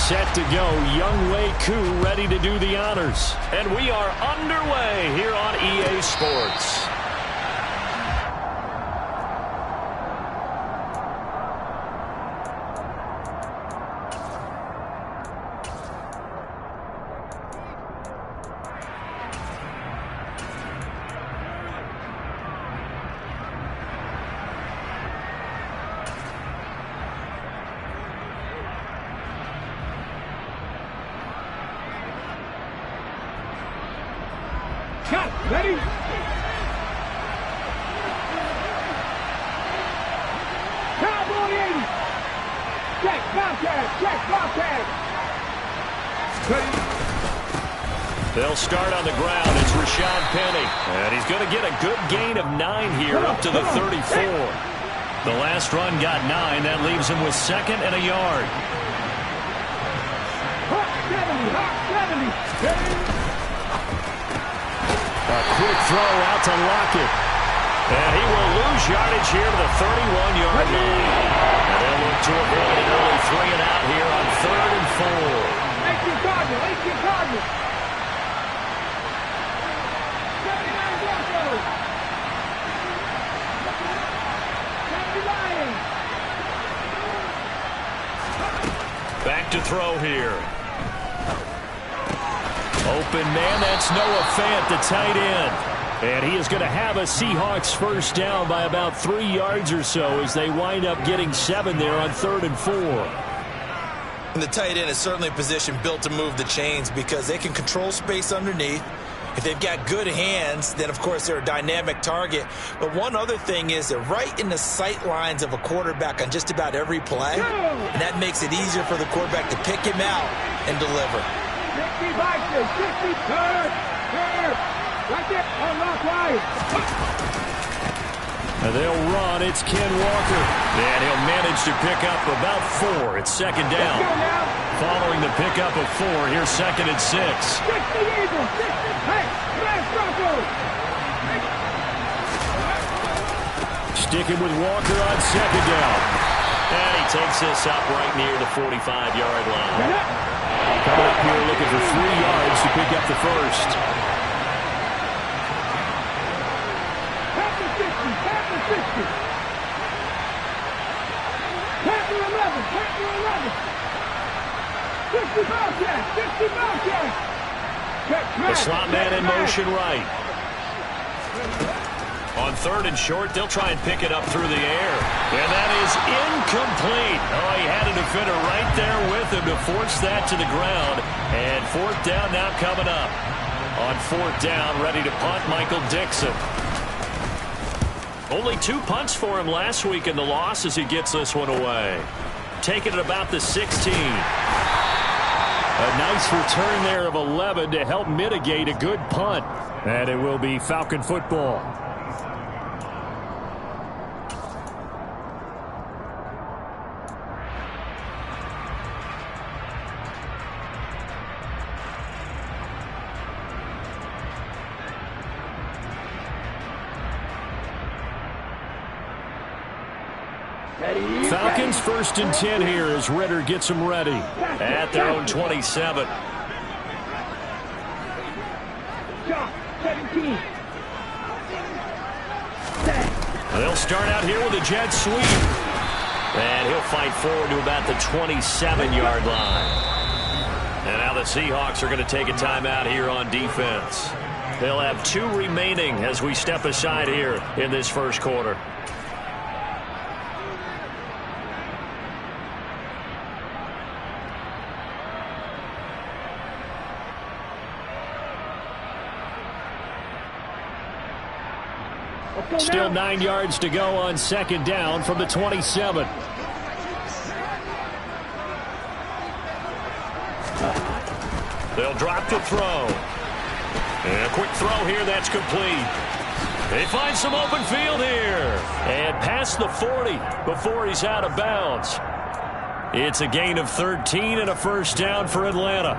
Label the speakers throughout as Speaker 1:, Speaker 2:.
Speaker 1: set to go. Young Wei Koo ready to do the honors. And we are underway here on EA Sports.
Speaker 2: Ready? Cowboy 80. Check, Bobcat. Ready?
Speaker 1: They'll start on the ground. It's Rashad Penny. And he's going to get a good gain of 9 here up to the 34. The last run got 9. That leaves him with second and a yard.
Speaker 2: Hot 70. Ready?
Speaker 1: A quick throw out to Lockett. And he will lose yardage here to the 31-yard line. And they'll look to avoid an early 3 and out here on 3rd and 4.
Speaker 2: 18 Cardinals. 79 Broncos. 70 Lions.
Speaker 1: Back to throw here. Open man, that's Noah Fant, the tight end. And he is going to have a Seahawks first down by about 3 yards or so as they wind up getting 7 there on 3rd and 4.
Speaker 3: And the tight end is certainly a position built to move the chains because they can control space underneath. If they've got good hands, then, of course, they're a dynamic target. But one other thing is they're right in the sight lines of a quarterback on just about every play. And that makes it easier for the quarterback to pick him out and deliver.
Speaker 2: 60 boxes, 60, third, right there, unlock wide.
Speaker 1: And they'll run, it's Ken Walker. And he'll manage to pick up about 4. It's second down. Following the pickup of 4, here's 2nd and 6.
Speaker 2: 60 Eagles, 60, hey, Lance Broncos.
Speaker 1: Sticking with Walker on 2nd down. And he takes this up right near the 45-yard line. Coming up here looking for 3 yards to pick up the first.
Speaker 2: Panther 60. Panther 11. 50 Bobcat.
Speaker 1: The slot man in motion right. On 3rd and short, they'll try and pick it up through the air. And that is incomplete. Oh, he had a defender right there with him to force that to the ground. And 4th down now coming up. On 4th down, ready to punt, Michael Dixon. Only 2 punts for him last week in the loss as he gets this one away. Taking it about the 16. A nice return there of 11 to help mitigate a good punt. And it will be Falcon football. Falcons 1st and 10 here as Ritter gets them ready at their own 27.
Speaker 2: 17.
Speaker 1: They'll start out here with a jet sweep. And he'll fight forward to about the 27-yard line. And now the Seahawks are going to take a timeout here on defense. They'll have 2 remaining as we step aside here in this first quarter. Still 9 yards to go on 2nd down from the 27. They'll drop to throw. And a quick throw here, that's complete. They find some open field here. And past the 40 before he's out of bounds. It's a gain of 13 and a first down for Atlanta.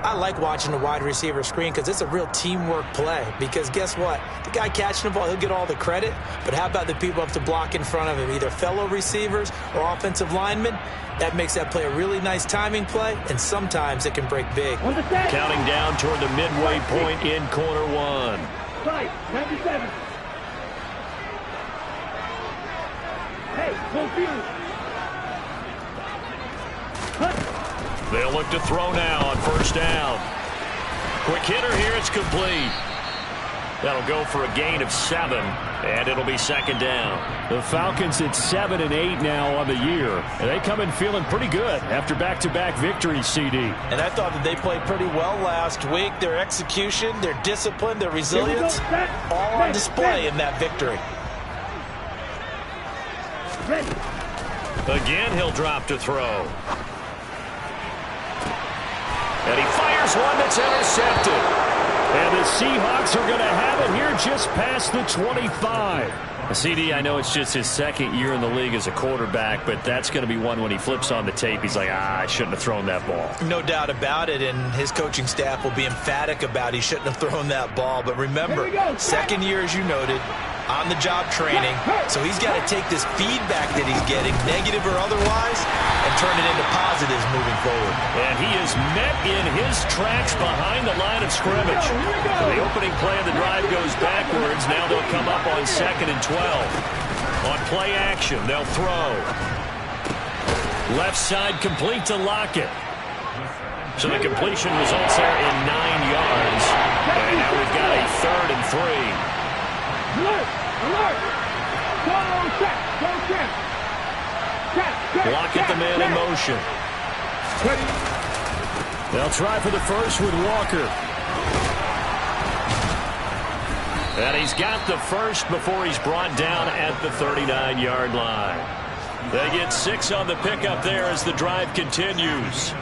Speaker 3: I like watching the wide receiver screen because it's a real teamwork play. Because guess what? The guy catching the ball, he'll get all the credit. But how about the people up to block in front of him, either fellow receivers or offensive linemen? That makes that play a really nice timing play, and sometimes it can break big.
Speaker 1: Counting down toward the midway point in quarter one.
Speaker 2: 97. Hey, confused.
Speaker 1: They'll look to throw now on first down. Quick hitter here, it's complete. That'll go for a gain of 7, and it'll be second down.
Speaker 4: The Falcons at 7-8 now on the year, and they come in feeling pretty good after back-to-back victories, CD.
Speaker 3: And I thought that they played pretty well last week. Their execution, their discipline, their resilience, all on display in that victory.
Speaker 1: Again, he'll drop to throw. And he fires one that's intercepted.
Speaker 4: And the Seahawks are going to have it here just past the 25.
Speaker 1: CD, I know it's just his second year in the league as a quarterback, but that's going to be one when he flips on the tape. He's like, I shouldn't have thrown that ball.
Speaker 3: No doubt about it, and his coaching staff will be emphatic about he shouldn't have thrown that ball. But remember, second year, as you noted, on-the-job training, so he's got to take this feedback that he's getting, negative or otherwise, and turn it into positives moving forward.
Speaker 1: And he is met in his tracks behind the line of scrimmage. The opening play of the drive goes backwards. Now they'll come up on 2nd and 12. On play action, they'll throw. Left side complete to Lockett. So the completion results there in 9 yards. And now we've got a 3rd and 3.
Speaker 2: Alert! Alert! Go check! Go check!
Speaker 1: Lockett, the man in motion.
Speaker 4: They'll try for the first with Walker.
Speaker 1: And he's got the first before he's brought down at the 39-yard line. They get 6 on the pickup there as the drive continues.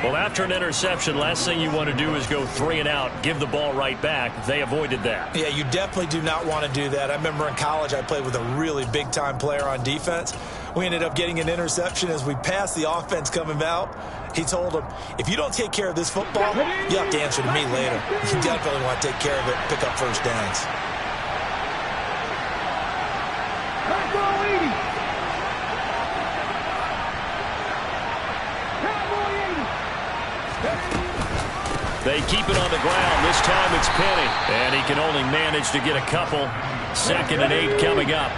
Speaker 1: Well, after an interception, last thing you want to do is go 3 and out, give the ball right back. They avoided that.
Speaker 3: Yeah, you definitely do not want to do that. I remember in college I played with a really big-time player on defense. We ended up getting an interception as we passed the offense coming out. He told him, if you don't take care of this football, you have to answer to me later. You definitely want to take care of it, pick up first downs.
Speaker 1: They keep it on the ground. This time it's Penny. And he can only manage to get a couple. 2nd and 8 coming up.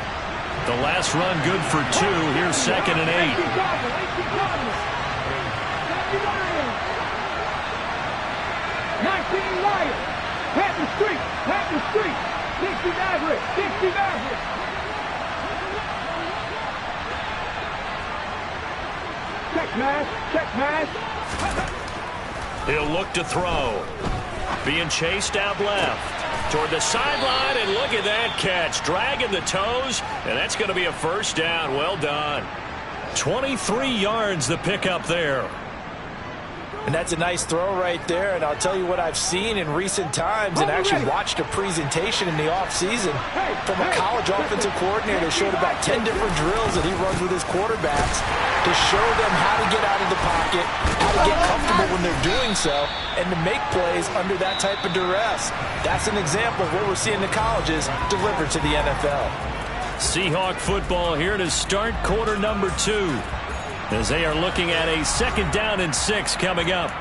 Speaker 1: The last run good for 2. Here's 2nd and 8.
Speaker 2: 19 Lions. Happy Street. Happy Street. 60 Maverick. 60 Maverick. Check pass. Check pass.
Speaker 1: He'll look to throw. Being chased out left. Toward the sideline, and look at that catch. Dragging the toes, and that's going to be a first down. Well done. 23 yards the pickup there.
Speaker 3: And that's a nice throw right there. And I'll tell you what I've seen in recent times and actually watched a presentation in the offseason from a college offensive coordinator. Showed about 10 different drills that he runs with his quarterbacks to show them how to get out of the pocket, how to get comfortable when they're doing so, and to make plays under that type of duress. That's an example of what we're seeing in the colleges delivered to the NFL.
Speaker 1: Seahawk football here to start quarter number 2. As they are looking at a 2nd down and 6 coming up.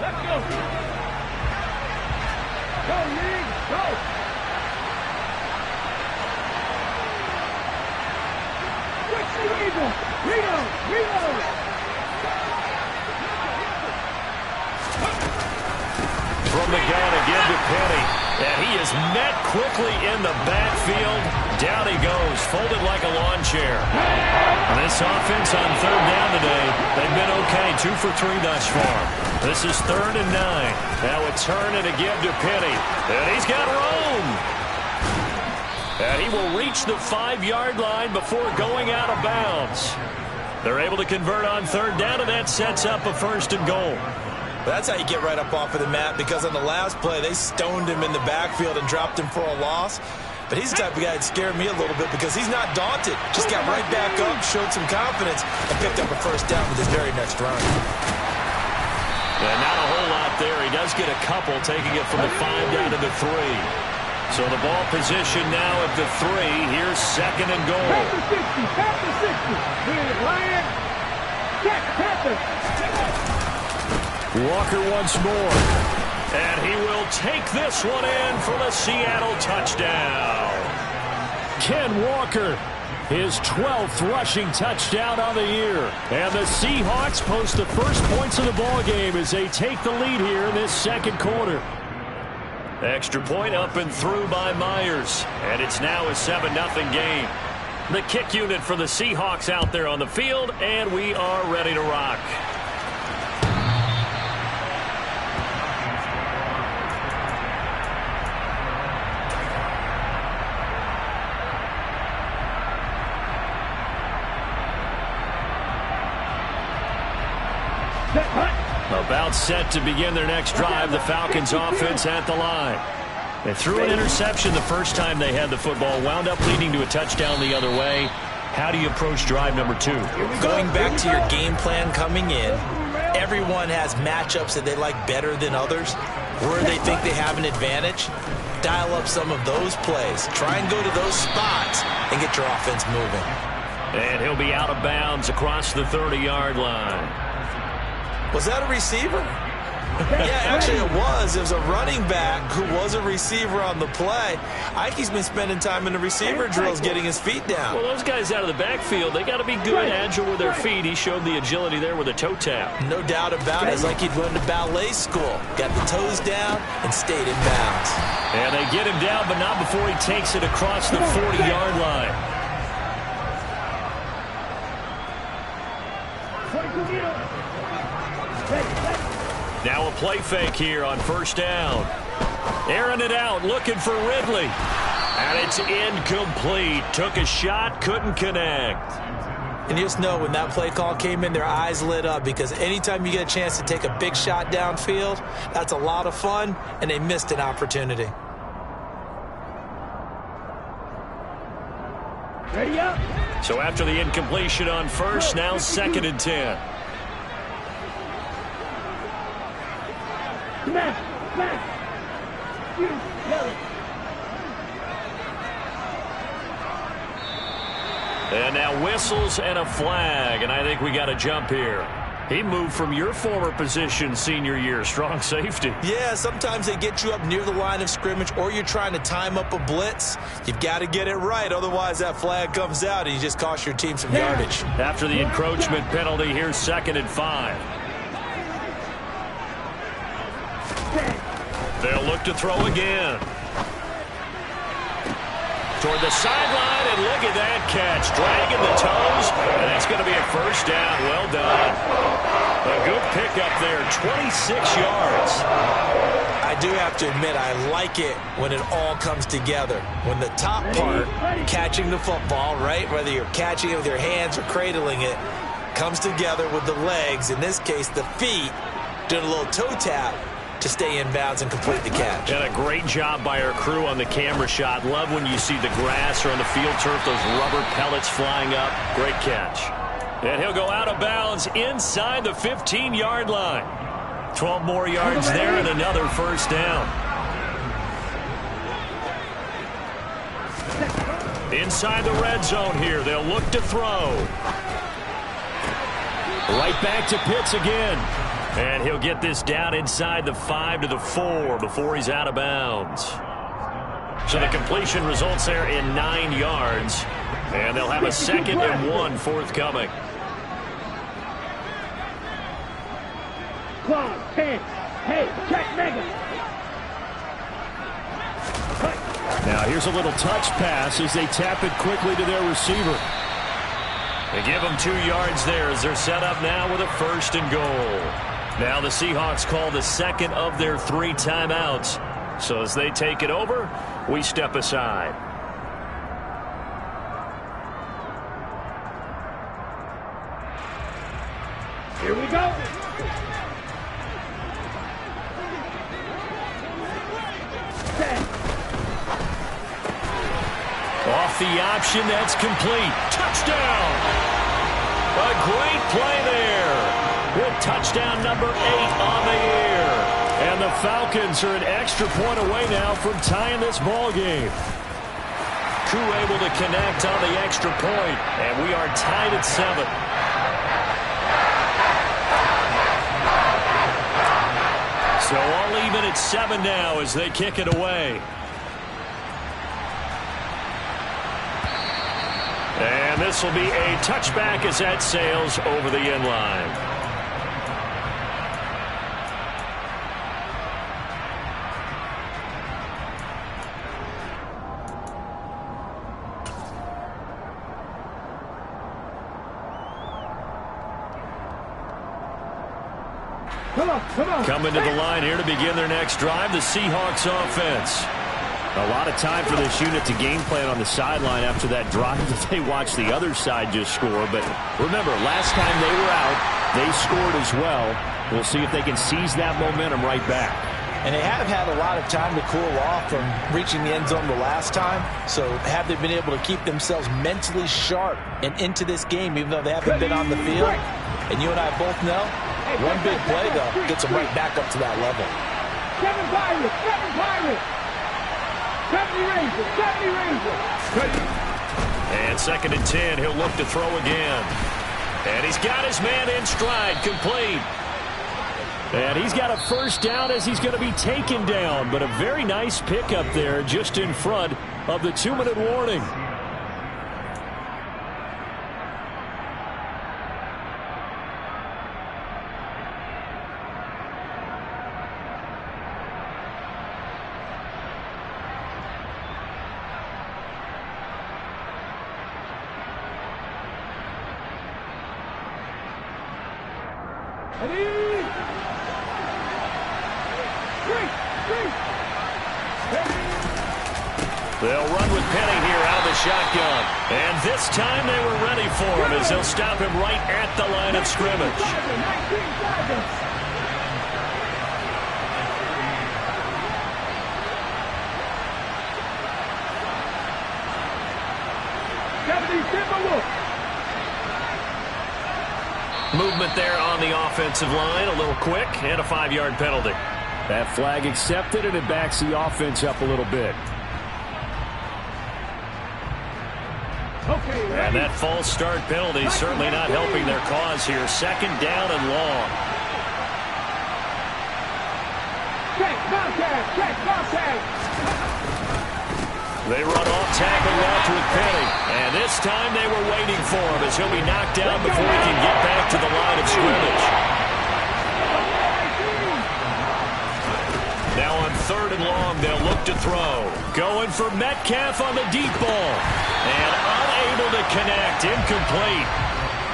Speaker 2: Let's go. Go, League, go.
Speaker 1: From the gun again to Penny. And he is met quickly in the backfield. Down he goes, folded like a lawn chair. And this offense on 3rd down today, they've been okay, 2 for 3 thus far. This is 3rd and 9. Now a turn and a give to Penny. And he's got room. And he will reach the 5-yard line before going out of bounds. They're able to convert on third down, and that sets up a 1st and goal.
Speaker 3: That's how you get right up off of the mat, because on the last play, they stoned him in the backfield and dropped him for a loss. But he's the type of guy that scared me a little bit because he's not daunted. Just got right back up, showed some confidence, and picked up a 1st down with his very next run.
Speaker 1: And not a whole lot there. He does get a couple, taking it from the 5 down to the 3. So the ball position now at the 3. Here's 2nd and goal.
Speaker 2: Past the 60. Here's Lion. Check, Panthers.
Speaker 4: Walker once more.
Speaker 1: And he will take this one in for the Seattle touchdown.
Speaker 4: Ken Walker, his 12th rushing touchdown on the year. And the Seahawks post the first points of the ball game as they take the lead here in this 2nd quarter.
Speaker 1: Extra point up and through by Myers. And it's now a 7-0 game. The kick unit for the Seahawks out there on the field, and we are ready to rock. About set to begin their next drive. The Falcons offense at the line. They threw an interception the first time they had the football. Wound up leading to a touchdown the other way. How do you approach drive number 2?
Speaker 3: Going back to your game plan coming in, everyone has matchups that they like better than others. Where they think they have an advantage, dial up some of those plays. Try and go to those spots and get your offense moving.
Speaker 1: And he'll be out of bounds across the 30-yard line.
Speaker 3: Was that a receiver? Yeah, actually it was. It was a running back who was a receiver on the play. Ike's been spending time in the receiver drills getting his feet down.
Speaker 1: Well, those guys out of the backfield, they got to be good, agile with their feet. He showed the agility there with a toe tap.
Speaker 3: No doubt about it. It's like he'd run to ballet school. Got the toes down and stayed in bounds.
Speaker 1: And they get him down, but not before he takes it across the 40-yard line. Now a play fake here on 1st down. Airing it out, looking for Ridley. And it's incomplete. Took a shot, couldn't connect.
Speaker 3: And you just know when that play call came in, their eyes lit up, because anytime you get a chance to take a big shot downfield, that's a lot of fun, and they missed an opportunity.
Speaker 2: Ready up.
Speaker 1: So after the incompletion on 1st, now 2nd and 10.
Speaker 2: Smash.
Speaker 1: And now whistles and a flag, and I think we got a jump here. He moved from your former position senior year, strong safety.
Speaker 3: Yeah, sometimes they get you up near the line of scrimmage, or you're trying to time up a blitz. You've got to get it right, otherwise that flag comes out and you just cost your team some yardage.
Speaker 1: After the encroachment penalty, here's 2nd and 5. They'll look to throw again. Toward the sideline, and look at that catch. Dragging the toes, and that's going to be a 1st down. Well done. A good pickup there, 26 yards.
Speaker 3: I do have to admit, I like it when it all comes together. When the top part, catching the football, right, whether you're catching it with your hands or cradling it, comes together with the legs, in this case the feet, doing a little toe tap to stay in bounds and complete the catch.
Speaker 1: And a great job by our crew on the camera shot. Love when you see the grass or on the field turf, those rubber pellets flying up. Great catch. And he'll go out of bounds inside the 15-yard line. 12 more yards there and another 1st down. Inside the red zone here. They'll look to throw.
Speaker 4: Right back to Pitts again.
Speaker 1: And he'll get this down inside the 5 to the 4 before he's out of bounds. So the completion results there in 9 yards. And they'll have a 2nd and 1 forthcoming.
Speaker 2: Claw, 10. Hey, check Mega.
Speaker 4: Now here's a little touch pass as they tap it quickly to their receiver.
Speaker 1: They give them 2 yards there as they're set up now with a 1st and goal. Now the Seahawks call the 2nd of their 3 timeouts. So as they take it over, we step aside.
Speaker 4: the option. That's complete. Touchdown! A great play there. With touchdown number 8 on the year. And the Falcons are an extra point away now from tying this ball game. Koo able to connect on the extra point, and we are tied at 7. So all even at 7 now as they kick it away. And this will be a touchback as that sails over the end line. Coming to the line here to begin their next drive, the Seahawks offense. A lot of time for this unit to game plan on the sideline after that drive that they watched the other side just score. But remember, last time they were out, they scored as well. We'll see if they can seize that momentum right back.
Speaker 3: And they have had a lot of time to cool off from reaching the end zone the last time. So have they been able to keep themselves mentally sharp and into this game, even though they haven't been on the field? And you and I both know, one big play, though, gets them right back up to that level.
Speaker 2: 7 Pirates! 7 Pirates! 70 Rangers! 70 Rangers!
Speaker 4: And 2nd and 10, he'll look to throw again. And he's got his man in stride, complete. And he's got a first down as he's going to be taken down. But a very nice pickup there just in front of the 2-minute warning. They'll run with Penny here out of the shotgun. And this time they were ready for him as they'll stop him right at the line of scrimmage.
Speaker 2: 19
Speaker 4: Movement there on the offensive line, a little quick, and a 5-yard penalty. That flag accepted, and it backs the offense up a little bit. And that false start penalty certainly not helping their cause here. 2nd down and long. They run off tackle left with Penny. And this time they were waiting for him as he'll be knocked down before he can get back to the line of scrimmage. Now on 3rd and long, they'll look to throw. Going for Metcalf on the deep ball. And unable to connect. Incomplete.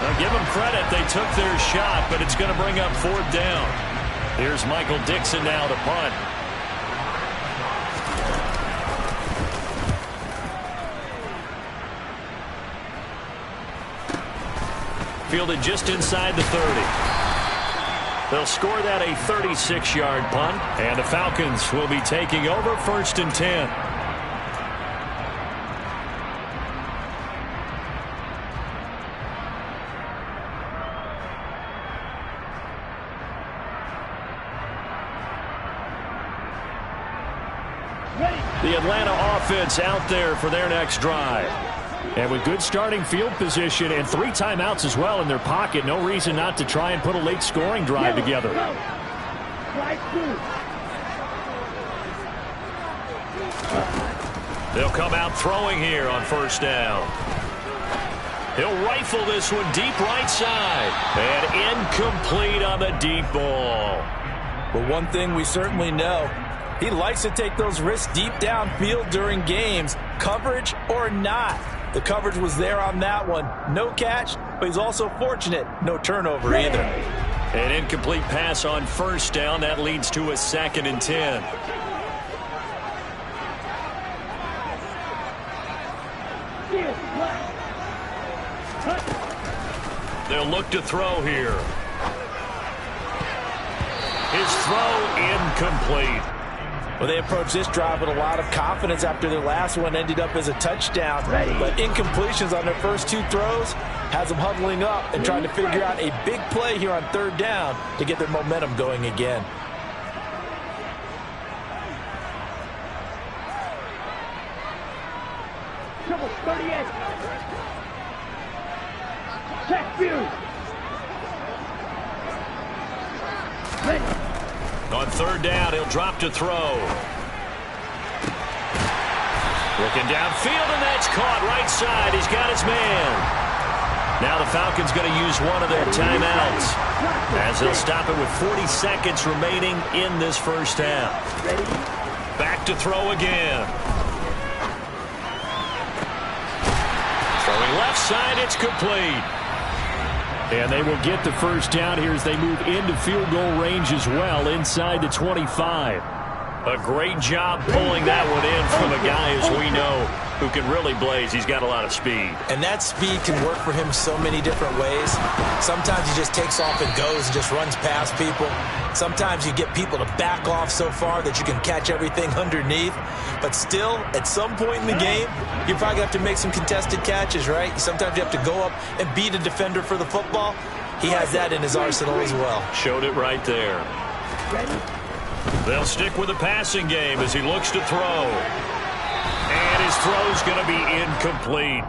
Speaker 4: Now give them credit. They took their shot, but it's going to bring up 4th down. Here's Michael Dixon now to punt. Fielded just inside the 30. They'll score that a 36-yard punt, and the Falcons will be taking over 1st and 10. The Atlanta offense out there for their next drive. And with good starting field position and 3 timeouts as well in their pocket, no reason not to try and put a late scoring drive together. They'll come out throwing here on 1st down. He'll rifle this one deep right side. And incomplete on the deep ball.
Speaker 3: But one thing we certainly know, he likes to take those risks deep downfield during games, coverage or not. The coverage was there on that one. No catch, but he's also fortunate. No turnover either.
Speaker 4: An incomplete pass on 1st down. That leads to a 2nd and 10. They'll look to throw here. His throw incomplete.
Speaker 3: Well, they approached this drive with a lot of confidence after their last one ended up as a touchdown. But incompletions on their first 2 throws has them huddling up and trying to figure out a big play here on 3rd down to get their momentum going again.
Speaker 2: Triple 38. Check view.
Speaker 1: On 3rd down, he'll drop to throw. Looking downfield, and that's caught right side. He's got his man. Now the Falcons going to use one of their timeouts as they'll stop it with 40 seconds remaining in this first half. Back to throw again. Throwing left side, it's complete.
Speaker 4: And they will get the first down here as they move into field goal range as well, inside the 25.
Speaker 1: A great job pulling that one in from a guy, as we know, who can really blaze. He's got a lot of speed.
Speaker 3: And that speed can work for him so many different ways. Sometimes he just takes off and goes and just runs past people. Sometimes you get people to back off so far that you can catch everything underneath. But still, at some point in the game, you're probably going to have to make some contested catches, right? Sometimes you have to go up and beat a defender for the football. He has that in his arsenal as well.
Speaker 1: Showed it right there. They'll stick with the passing game as he looks to throw. And his throw's going to be incomplete.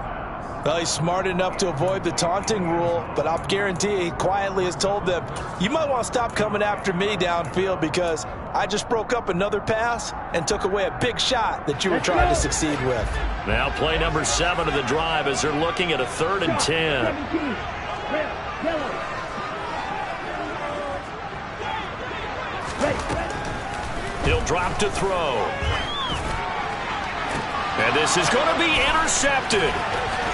Speaker 3: Well, he's smart enough to avoid the taunting rule, but I'll guarantee he quietly has told them, you might want to stop coming after me downfield because I just broke up another pass and took away a big shot that you were trying to succeed with.
Speaker 1: Now play number 7 of the drive as they're looking at a 3rd and 10. He'll drop to throw. And this is going to be intercepted.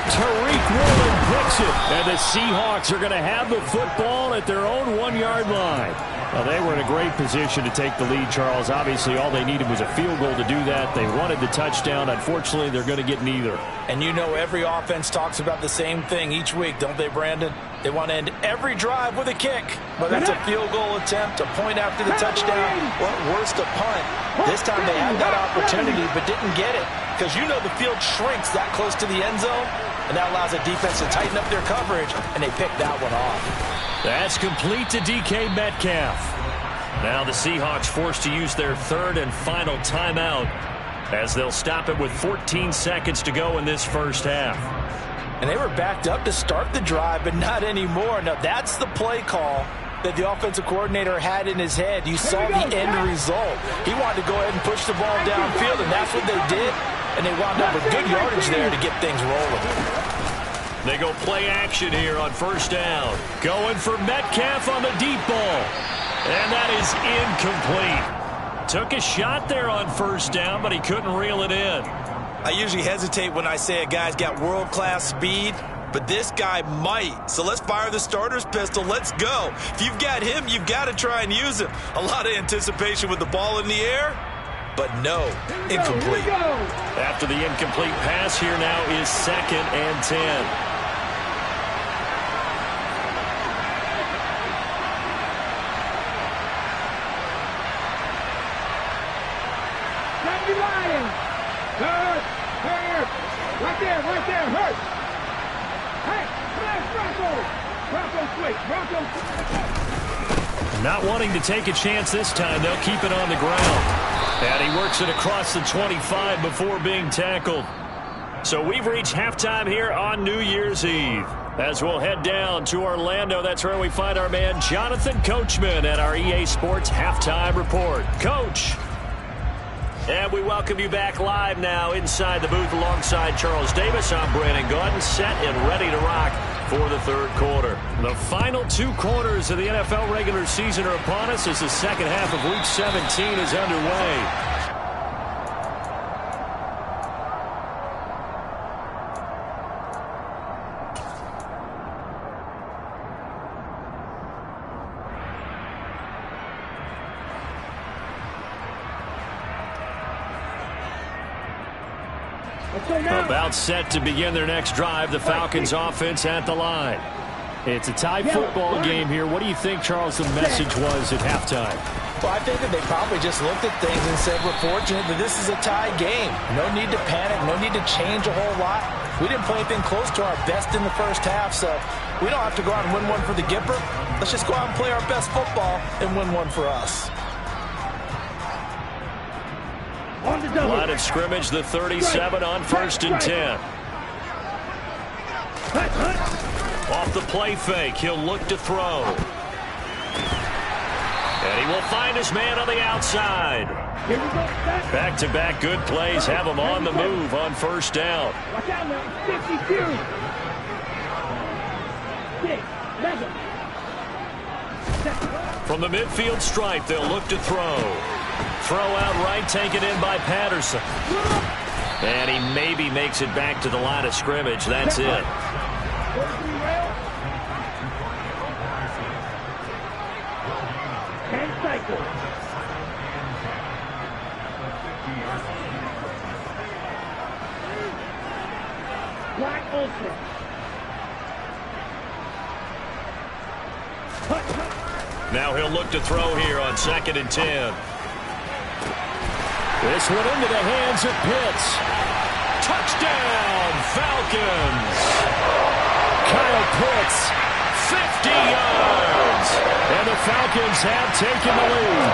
Speaker 4: Tariq Woolen picks it. And the Seahawks are going to have the football at their own 1-yard line. Well, they were in a great position to take the lead, Charles. Obviously, all they needed was a field goal to do that. They wanted the touchdown. Unfortunately, they're going to get neither.
Speaker 3: And you know every offense talks about the same thing each week, don't they, Brandon? They want to end every drive with a kick. Whether it's a field goal attempt, a point after the touchdown, or worst, a punt. This time they had that opportunity but didn't get it. Because you know the field shrinks that close to the end zone, and that allows the defense to tighten up their coverage, and they picked that one off.
Speaker 4: That's complete to DK Metcalf.
Speaker 1: Now the Seahawks forced to use their 3rd and final timeout as they'll stop it with 14 seconds to go in this first half.
Speaker 3: And they were backed up to start the drive, but not anymore. Now that's the play call that the offensive coordinator had in his head. You saw the end result. He wanted to go ahead and push the ball downfield, and that's what they did. And they wound up with good yardage there to get things rolling.
Speaker 1: They go play action here on 1st down.
Speaker 4: Going for Metcalf on the deep ball.
Speaker 1: And that is incomplete. Took a shot there on 1st down, but he couldn't reel it in.
Speaker 3: I usually hesitate when I say a guy's got world-class speed, but this guy might. So let's fire the starter's pistol. Let's go. If you've got him, you've got to try and use him. A lot of anticipation with the ball in the air, but no, incomplete.
Speaker 1: After the incomplete pass, here now is 2nd and 10.
Speaker 2: Right there, hurt. Hey, Bronco switch.
Speaker 4: Not wanting to take a chance this time, they'll keep it on the ground.
Speaker 1: And he works it across the 25 before being tackled. So we've reached halftime here on New Year's Eve. As we'll head down to Orlando, that's where we find our man Jonathan Coachman at our EA Sports Halftime Report. Coach. And we welcome you back live now inside the booth alongside Charles Davis. I'm Brandon Gaudin, set and ready to rock for the 3rd quarter. The final 2 quarters of the NFL regular season are upon us as the second half of Week 17 is underway. About set to begin their next drive, the Falcons offense at the line.
Speaker 4: It's a tie football game here. What do you think, Charles, the message was at halftime?
Speaker 3: Well, I think that they probably just looked at things and said, we're fortunate that this is a tie game. No need to panic. No need to change a whole lot. We didn't play anything close to our best in the first half, so we don't have to go out and win one for the Gipper. Let's just go out and play our best football and win one for us.
Speaker 1: Line of scrimmage, the 37 on 1st and 10. Off the play fake, he'll look to throw. And he will find his man on the outside. Back-to-back good plays have him on the move on 1st down.
Speaker 2: Watch out now, 52. 6, 7.
Speaker 1: From the midfield stripe, they'll look to throw. Throw out right, taken in by Patterson. And he maybe makes it back to the line of scrimmage. That's it. Now he'll look to throw here on 2nd and 10.
Speaker 4: This one into the hands of Pitts.
Speaker 1: Touchdown, Falcons!
Speaker 4: Kyle Pitts,
Speaker 1: 50 yards!
Speaker 4: and the Falcons have taken the lead.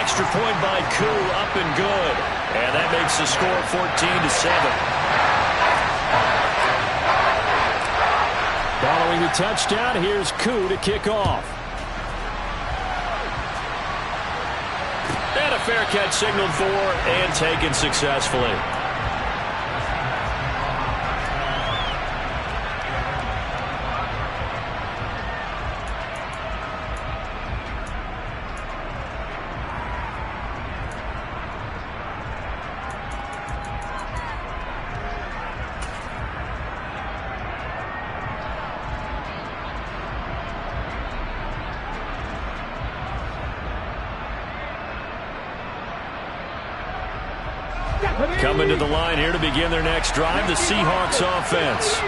Speaker 1: Extra point by Koo, up and good. And that makes the score 14-7.
Speaker 4: Following the touchdown, here's Koo to kick off.
Speaker 1: And a fair catch signaled for and taken successfully. Coming to the line here to begin their next drive, the Seahawks offense.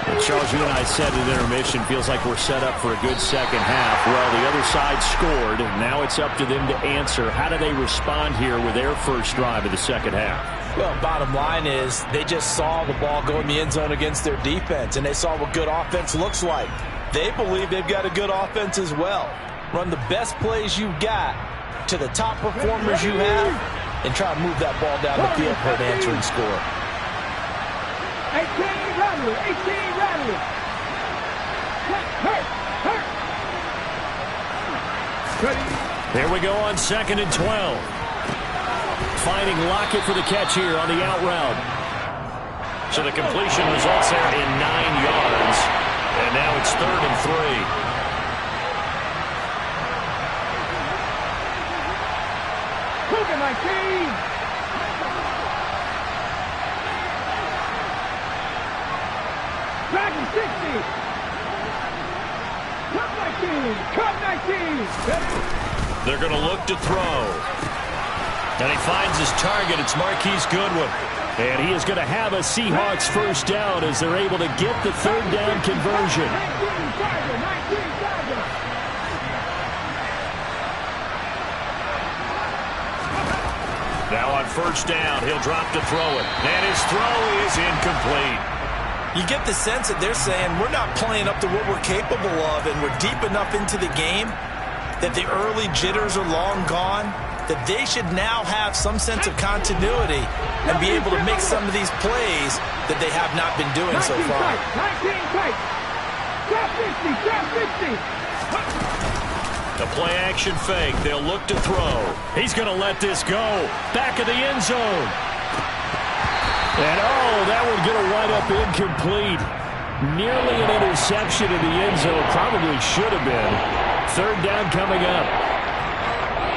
Speaker 4: And Charles, you and I said at intermission, feels like we're set up for a good second half. Well, the other side scored. Now it's up to them to answer. How do they respond here with their first drive of the second half?
Speaker 3: Well, bottom line is they just saw the ball go in the end zone against their defense, and they saw what good offense looks like. They believe they've got a good offense as well. Run the best plays you've got to the top performers you have, and try to move that ball down the field for an answering score.
Speaker 2: 18 Rattler, 18 Rattler. Hurt.
Speaker 1: Here we go on 2nd and 12.
Speaker 4: Finding Lockett for the catch here on the out route.
Speaker 1: So the completion results there in 9 yards. And now it's 3rd and 3.
Speaker 2: Look at my team. Dragon 60. Cut 19.
Speaker 1: They're going to look to throw. And he finds his target. It's Marquise Goodwin.
Speaker 4: And he is going to have a Seahawks first down as they're able to get the 3rd down conversion.
Speaker 2: 19.
Speaker 1: Now on 1st down, he'll drop to throw it. And his throw is incomplete.
Speaker 3: You get the sense that they're saying we're not playing up to what we're capable of, and we're deep enough into the game that the early jitters are long gone, that they should now have some sense of continuity and be able to make some of these plays that they have not been doing so far.
Speaker 2: 19 tight. Trap 50.
Speaker 1: The play-action fake. They'll look to throw.
Speaker 4: He's going to let this go. Back of the end zone. And, oh, that one going to wind up incomplete. Nearly an interception in the end zone. Probably should have been. 3rd down coming up.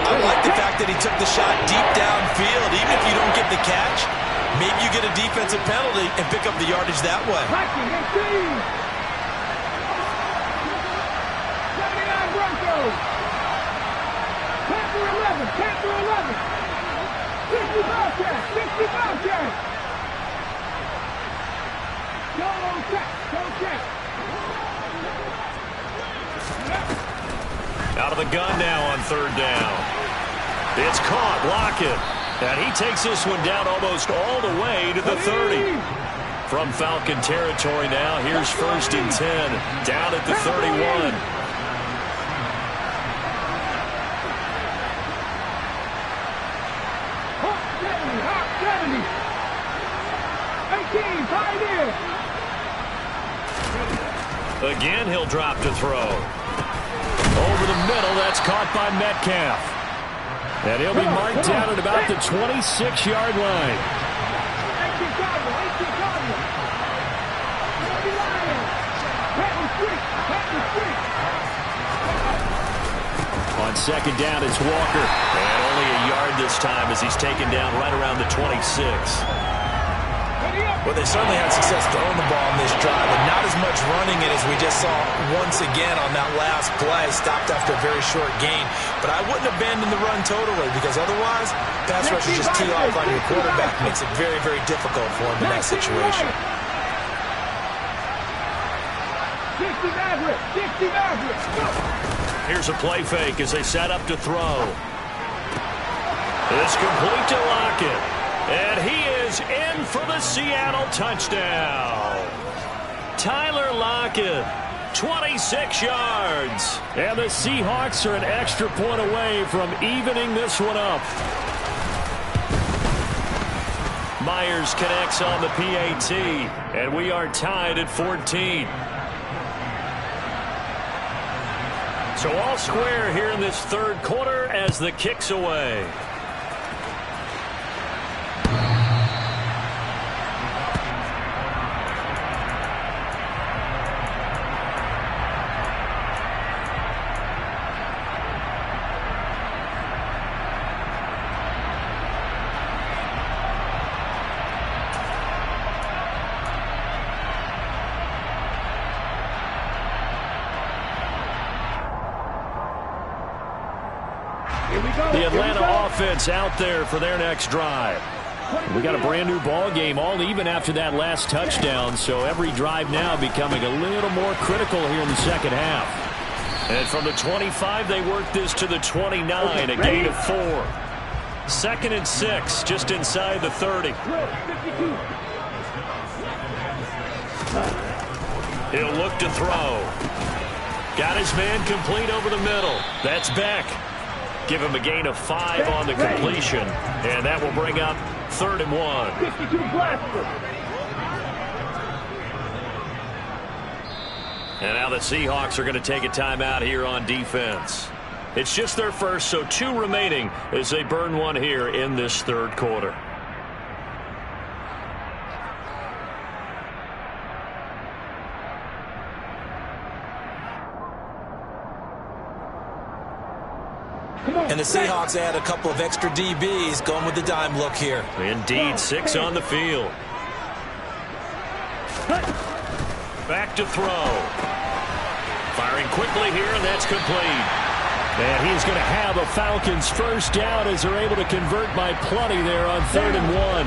Speaker 3: I like the fact that he took the shot deep downfield. Even if you don't get the catch, maybe you get a defensive penalty and pick up the yardage that way.
Speaker 2: 79 Broncos. 10 for 11. 10 for 11. Bobcat! 60 Bobcat! Go check! Go check!
Speaker 1: Out of the gun now on third down. It's caught. Lockett. And he takes this one down almost all the way to the 30. From Falcon territory now, here's 1st and 10. Down at the 31.
Speaker 2: Hawk 70! 18, tight end!
Speaker 1: Again, he'll drop to throw. Over the middle, that's caught by Metcalf. And he'll be marked down at about the 26-yard line. On second down, it's Walker. And only a yard this time as he's taken down right around the 26.
Speaker 3: Well, they certainly had success throwing the ball in this drive, and not as much running it as we just saw once again on that last play. Stopped after a very short gain. But I wouldn't abandon the run totally, because otherwise, pass rushers just tee off on your quarterback. Makes it very, very difficult for him in that situation.
Speaker 2: 60 Maverick! 60 Maverick!
Speaker 1: Here's a play fake as they set up to throw. It's complete to Lockett. And he is in for the Seattle touchdown. Tyler Lockett, 26 yards.
Speaker 4: And the Seahawks are an extra point away from evening this one up.
Speaker 1: Myers connects on the PAT, and we are tied at 14. So all square here in this third quarter as the kick's away. The Atlanta offense out there for their next drive. We got a brand new ball game, all even after that last touchdown, so every drive now becoming a little more critical here in the second half. And from the 25, they work this to the 29, a gain of 4. 2nd and 6, just inside the 30. He'll look to throw. Got his man complete over the middle. That's Beck. Give him a gain of 5 on the completion, and that will bring up 3rd and 1.
Speaker 2: 52 Blaster.
Speaker 1: And now the Seahawks are going to take a timeout here on defense. It's just their first, so 2 remaining as they burn one here in this third quarter.
Speaker 3: And the Seahawks add a couple of extra DBs going with the dime look here.
Speaker 1: Indeed, 6 on the field. Back to throw. Firing quickly here, and that's complete.
Speaker 4: And he's going to have a Falcons first down as they're able to convert by plenty there on 3rd and 1.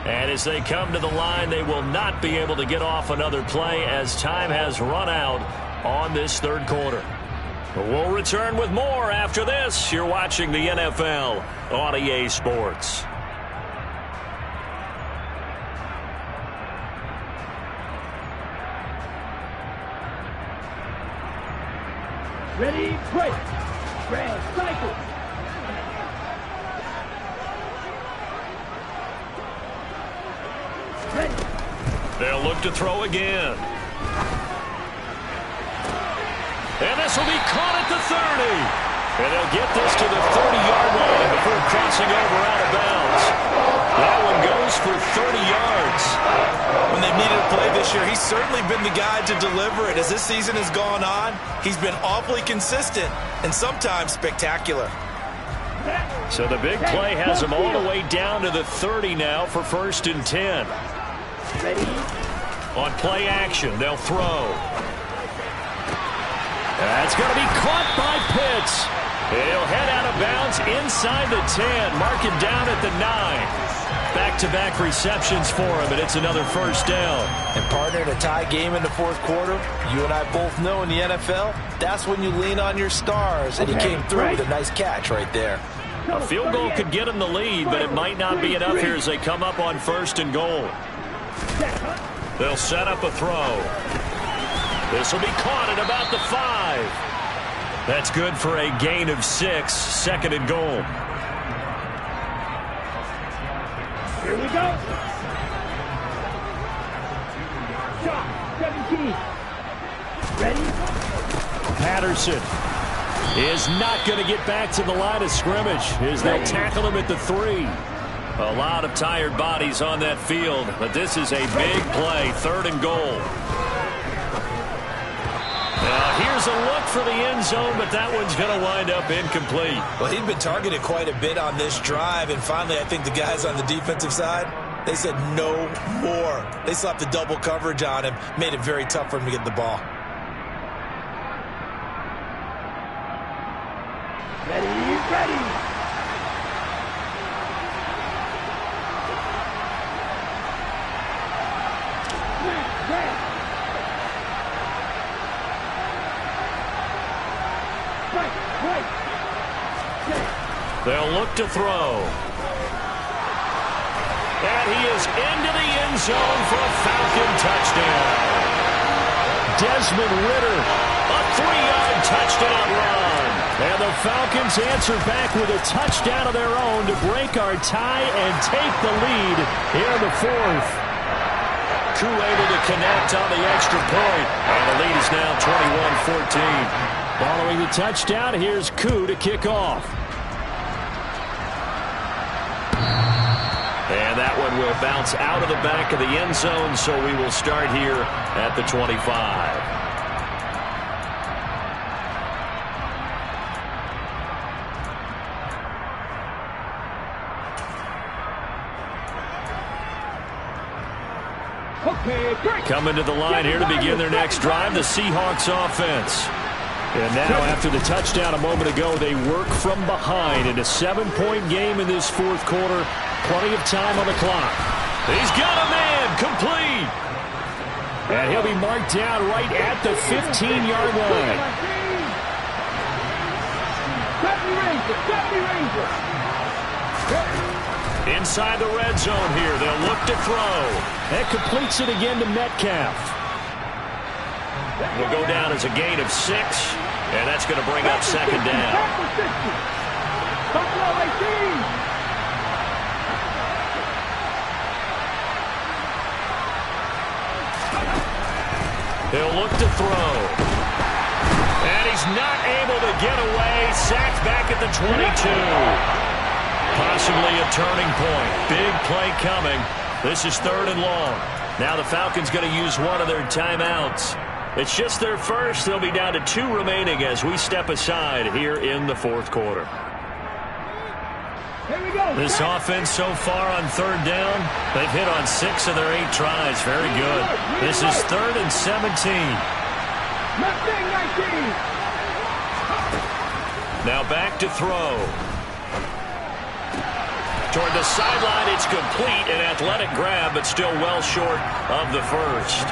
Speaker 4: And as they come to the line, they will not be able to get off another play as time has run out on this third quarter. We'll return with more after this. You're watching the NFL on EA Sports.
Speaker 2: Ready, break. Red cycle. Ready.
Speaker 1: They'll look to throw again. And this will be caught at the 30. And they'll get this to the 30-yard line before crossing over out of bounds. That one goes for 30 yards.
Speaker 3: When they've needed a play this year, he's certainly been the guy to deliver it. As this season has gone on, he's been awfully consistent and sometimes spectacular.
Speaker 1: So the big play has him all the way down to the 30 now for 1st and 10.
Speaker 2: Ready.
Speaker 1: On play action, they'll throw.
Speaker 4: That's going to be caught by Pitts. He'll head out of bounds inside the 10. Mark him down at the 9. Back-to-back receptions for him, and it's another first down.
Speaker 3: And partner, in a tie game in the fourth quarter, you and I both know in the NFL, that's when you lean on your stars, and he came through with a nice catch right there.
Speaker 1: A field goal could get him the lead, but it might not be enough here as they come up on 1st and goal. They'll set up a throw. This will be caught at about the 5. That's good for a gain of 6, 2nd and goal.
Speaker 2: Here we go. Shot, 17. Ready?
Speaker 4: Patterson is not going to get back to the line of scrimmage as they'll tackle him at the 3.
Speaker 1: A lot of tired bodies on that field, but this is a big play, 3rd and goal. Now here's a look for the end zone, but that one's going to wind up incomplete.
Speaker 3: Well, he'd been targeted quite a bit on this drive, and finally I think the guys on the defensive side, they said no more. They slapped the double coverage on him, made it very tough for him to get the ball.
Speaker 2: Ready.
Speaker 1: They'll look to throw. And he is into the end zone for a Falcon touchdown.
Speaker 4: Desmond Ridder,
Speaker 1: A 3-yard touchdown run.
Speaker 4: and the Falcons answer back with a touchdown of their own to break our tie and take the lead here in the 4th.
Speaker 1: Koo able to connect on the extra point, and the lead is now 21-14.
Speaker 4: Following the touchdown, here's Koo to kick off.
Speaker 1: And that one will bounce out of the back of the end zone, so we will start here at the 25. Coming to the line here to begin their next drive, the Seahawks offense.
Speaker 4: And now, after the touchdown a moment ago, they work from behind in a 7-point game in this 4th quarter. Plenty of time on the clock.
Speaker 1: He's got a man, complete.
Speaker 4: And he'll be marked down right at the 15-yard line.
Speaker 1: Inside the red zone here, they'll look to throw.
Speaker 4: That completes it again to Metcalf.
Speaker 1: Will go down as a gain of 6, and that's going to bring up 2nd down. He'll look to throw. And he's not able to get away. Sacked back at the 22. Possibly a turning point. Big play coming. This is 3rd and long. Now the Falcons going to use one of their timeouts. It's just their first. They'll be down to 2 remaining as we step aside here in the 4th quarter.
Speaker 2: Here we go.
Speaker 1: This offense so far on 3rd down, they've hit on 6 of their 8 tries. Very good. This is 3rd and 17. Now back to throw. Toward the sideline, it's complete. An athletic grab, but still well short of the first.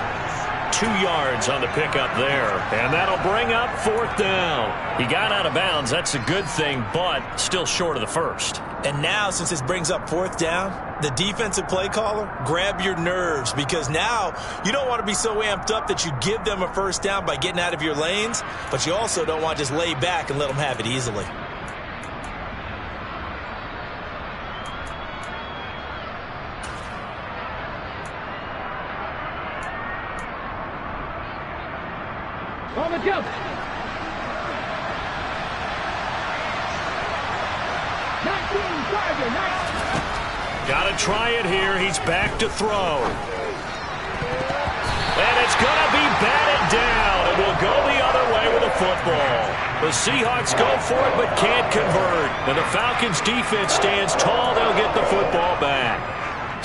Speaker 1: 2 yards on the pickup there. And that'll bring up 4th down. He got out of bounds. That's a good thing, but still short of the first.
Speaker 3: And now, since this brings up 4th down, the defensive play caller, grab your nerves, because now you don't want to be so amped up that you give them a first down by getting out of your lanes, but you also don't want to just lay back and let them have it easily.
Speaker 2: On the jump. 19, Tiger, 19.
Speaker 1: Got to try it here. He's back to throw. And it's going to be batted down. And we'll go the other way with the football. The Seahawks go for it but can't convert. And the Falcons defense stands tall. They'll get the football back.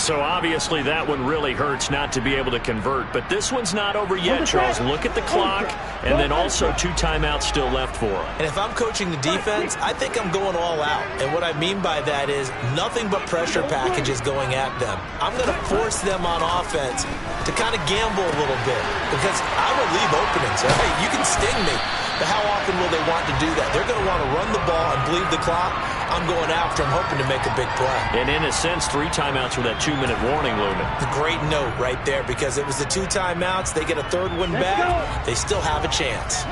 Speaker 1: So obviously that one really hurts not to be able to convert. But this one's not over yet, Charles. Look at the clock, and then also 2 timeouts still left for him.
Speaker 3: And if I'm coaching the defense, I think I'm going all out. And what I mean by that is nothing but pressure packages going at them. I'm going to force them on offense to kind of gamble a little bit because I will leave openings. Right? You can sting me, but how often will they want to do that? They're going to want to run the ball and bleed the clock. I'm going after them, hoping to make a big play.
Speaker 1: And in a sense, 3 timeouts with that 2-minute warning looming.
Speaker 3: A great note right there because it was the 2 timeouts. They get a 3rd one back. They still have a chance.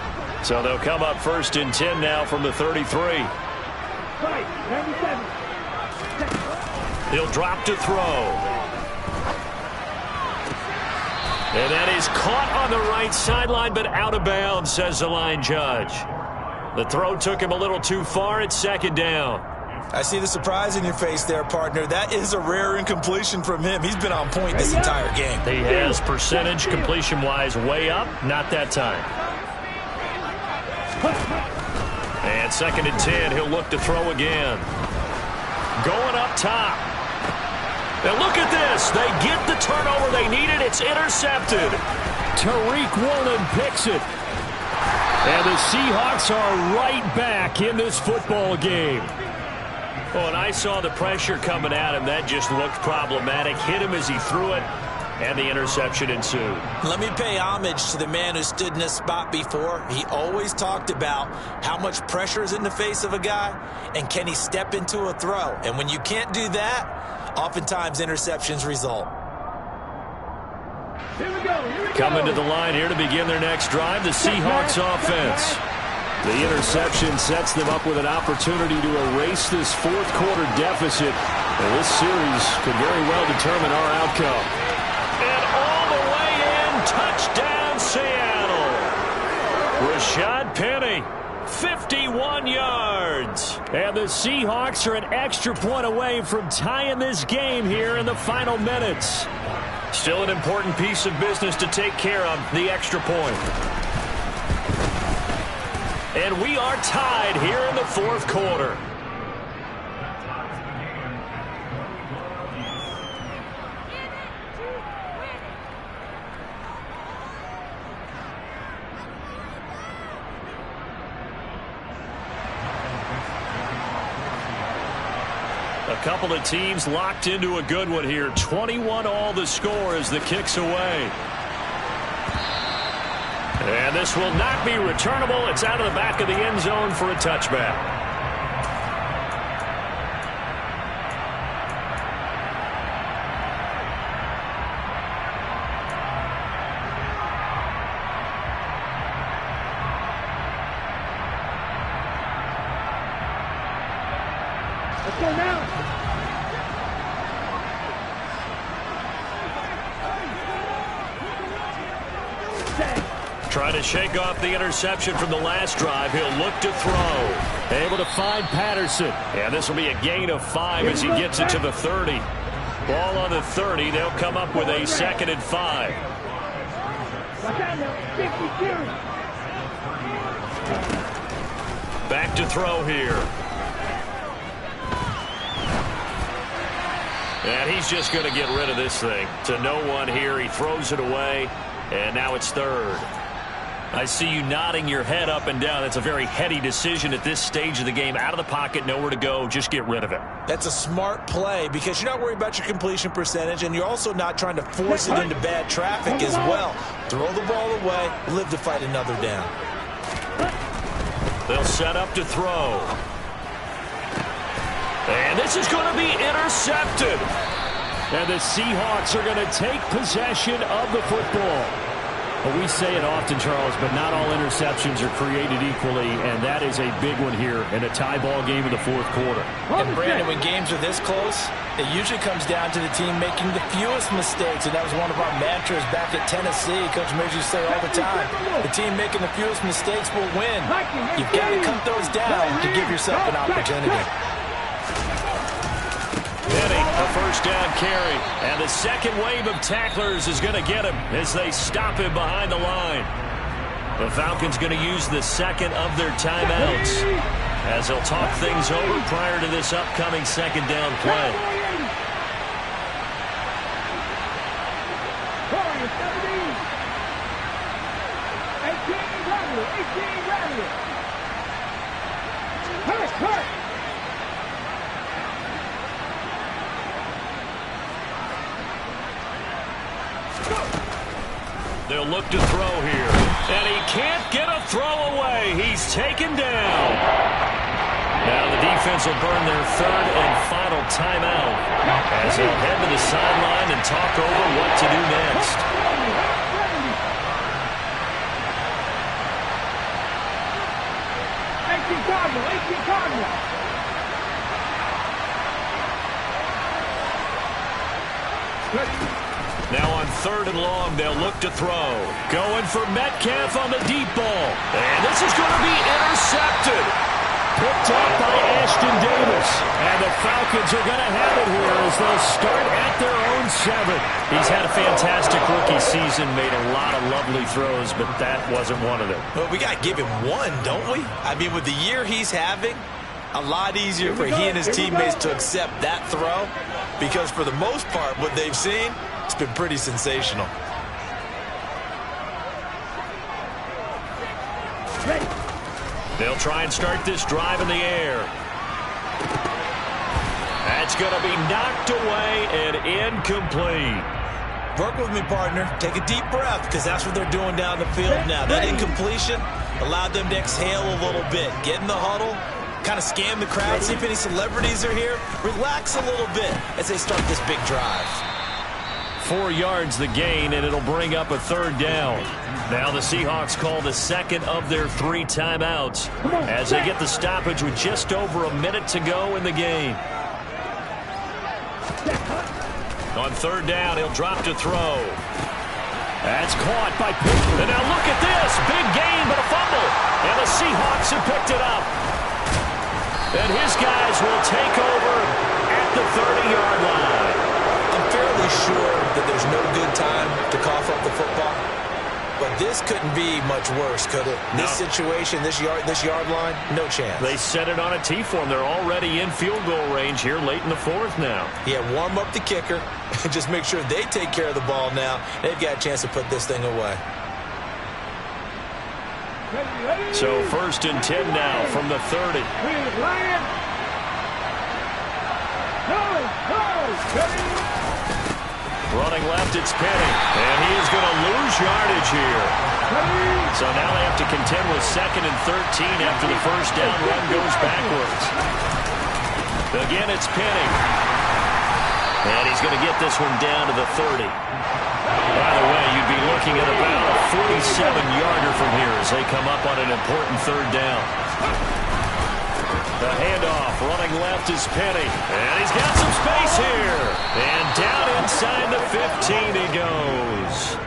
Speaker 1: So they'll come up 1st and 10 now from the 33. He'll drop to throw. And that is caught on the right sideline, but out of bounds, says the line judge. The throw took him a little too far. It's 2nd down.
Speaker 3: I see the surprise in your face there, partner. That is a rare incompletion from him. He's been on point this entire game.
Speaker 1: He has percentage completion-wise way up. Not that time. And 2nd and 10. He'll look to throw again. Going up top. And look at this. They get the turnover they needed. It's intercepted.
Speaker 4: Tariq Woolen picks it. And the Seahawks are right back in this football game.
Speaker 1: Oh, and I saw the pressure coming at him. That just looked problematic. Hit him as he threw it, and the interception ensued.
Speaker 3: Let me pay homage to the man who stood in this spot before. He always talked about how much pressure is in the face of a guy, and can he step into a throw. And when you can't do that, oftentimes interceptions result.
Speaker 1: Coming to the line here to begin their next drive, the Seahawks offense.
Speaker 4: The interception sets them up with an opportunity to erase this 4th quarter deficit. And this series could very well determine our outcome.
Speaker 1: And all the way in, touchdown Seattle. Rashad Penny, 51 yards.
Speaker 4: And the Seahawks are an extra point away from tying this game here in the final minutes.
Speaker 1: Still an important piece of business to take care of, the extra point. And we are tied here in the 4th quarter. A couple of teams locked into a good one here. 21 all the score as the kick's away. And this will not be returnable. It's out of the back of the end zone for a touchback.
Speaker 2: Let's go now.
Speaker 1: Trying to shake off the interception from the last drive. He'll look to throw.
Speaker 4: Able to find Patterson.
Speaker 1: And this will be a gain of 5 as he gets it to the 30. Ball on the 30. They'll come up with a 2nd and 5. Back to throw here. And he's just going to get rid of this thing. To no one here. He throws it away. And now it's 3rd. I see you nodding your head up and down. That's a very heady decision at this stage of the game. Out of the pocket, nowhere to go. Just get rid of it.
Speaker 3: That's a smart play because you're not worried about your completion percentage, and you're also not trying to force it into bad traffic as well. Throw the ball away, live to fight another down.
Speaker 1: They'll set up to throw. And this is going to be intercepted.
Speaker 4: And the Seahawks are going to take possession of the football. Well, we say it often, Charles, but not all interceptions are created equally, and that is a big one here in a tie ball game in the 4th quarter.
Speaker 3: And Brandon, when games are this close, it usually comes down to the team making the fewest mistakes, and that was one of our mantras back at Tennessee. Coach Mears used to say all the time, the team making the fewest mistakes will win. You've got to cut those down to give yourself an opportunity.
Speaker 1: Penny, a 1st down carry. And the second wave of tacklers is going to get him as they stop him behind the line. The Falcons going to use the 2nd of their timeouts as they'll talk things over prior to this upcoming 2nd down play.
Speaker 2: Radius, 18 Radius. Hurt.
Speaker 1: They'll look to throw here. And he can't get a throw away. He's taken down. Now the defense will burn their third and final timeout as they'll head to the sideline and talk over what to do next.
Speaker 2: 18 Cardinal.
Speaker 1: Now on third and long, they'll look to throw. Going for Metcalf on the deep ball. And this is going to be intercepted. Picked up by Ashton Davis. And the Falcons are going to have it here as they'll start at their own 7. He's had a fantastic rookie season, made a lot of lovely throws, but that wasn't one of them.
Speaker 3: Well, we got to give him one, don't we? I mean, with the year he's having, a lot easier for he and his teammates to accept that throw because for the most part, what they've seen, it's been pretty sensational.
Speaker 1: They'll try and start this drive in the air. That's going to be knocked away and incomplete.
Speaker 3: Work with me, partner. Take a deep breath because that's what they're doing down the field now. That incompletion allowed them to exhale a little bit. Get in the huddle, kind of scan the crowd, see if any celebrities are here. Relax a little bit as they start this big drive.
Speaker 1: 4 yards the gain, and it'll bring up a third down. Now the Seahawks call the second of their 3 timeouts as they get the stoppage with just over a minute to go in the game. On third down, he'll drop to throw. That's caught by Pickett. And now look at this. Big gain, but a fumble. And the Seahawks have picked it up. And his guys will take over at the 30-yard line.
Speaker 3: I'm fairly sure that there's no good time to cough up the football. But this couldn't be much worse, could it? No. This situation, this yard line, no chance.
Speaker 1: They set it on a T for him. They're already in field goal range here late in the 4th now.
Speaker 3: Yeah, warm up the kicker and just make sure they take care of the ball now. They've got a chance to put this thing away.
Speaker 1: So 1st and 10 now from the 30. Running left, it's Penny. And he is going to lose yardage here. So now they have to contend with 2nd and 13 after the first down run goes backwards. Again, it's Penny. And he's going to get this one down to the 30. By the way, you'd be looking at about a 47-yarder from here as they come up on an important third down. The handoff, running left is Penny. And he's got some space here. And down inside the 15 he goes.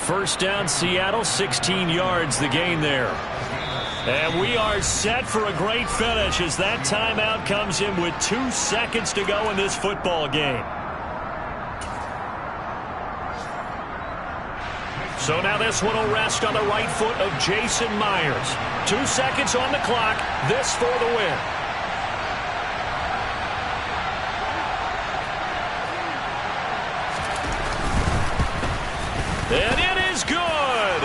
Speaker 1: First down, Seattle, 16 yards, the gain there. And we are set for a great finish as that timeout comes in with 2 seconds to go in this football game. So now this one will rest on the right foot of Jason Myers. 2 seconds on the clock. This for the win. And it is good.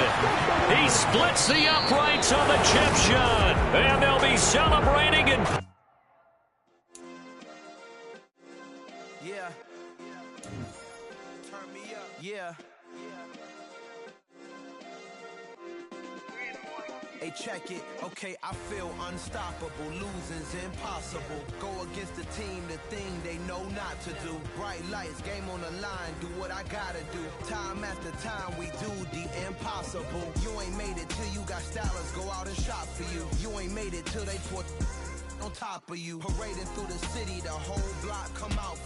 Speaker 1: He splits the uprights on the chip shot. And they'll be celebrating in...
Speaker 5: Yeah. Turn me up. Yeah. Hey, check it. Okay, I feel unstoppable. Losing's impossible. Go against the team, the thing they know not to do. Bright lights, game on the line. Do what I gotta do. Time after time, we do the impossible. You ain't made it till you got stylers go out and shop for you. You ain't made it till they put on top of you. Parading through the city, the whole block come out